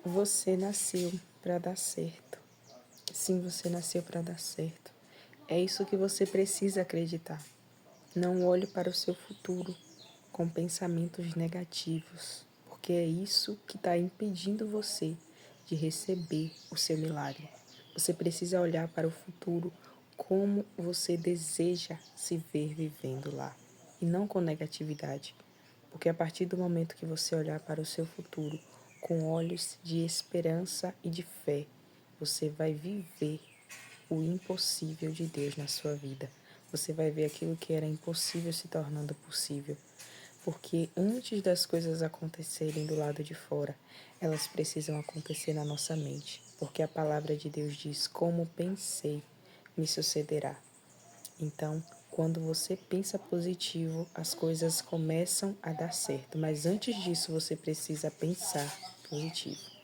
Você nasceu para dar certo. Sim, você nasceu para dar certo. É isso que você precisa acreditar. Não olhe para o seu futuro com pensamentos negativos, porque é isso que está impedindo você de receber o seu milagre. Você precisa olhar para o futuro como você deseja se ver vivendo lá, e não com negatividade. Porque a partir do momento que você olhar para o seu futuro com olhos de esperança e de fé, você vai viver o impossível de Deus na sua vida. Você vai ver aquilo que era impossível se tornando possível. Porque antes das coisas acontecerem do lado de fora, elas precisam acontecer na nossa mente. Porque a palavra de Deus diz: como pensei, me sucederá. Então, quando você pensa positivo, as coisas começam a dar certo. Mas antes disso, você precisa pensar positivo.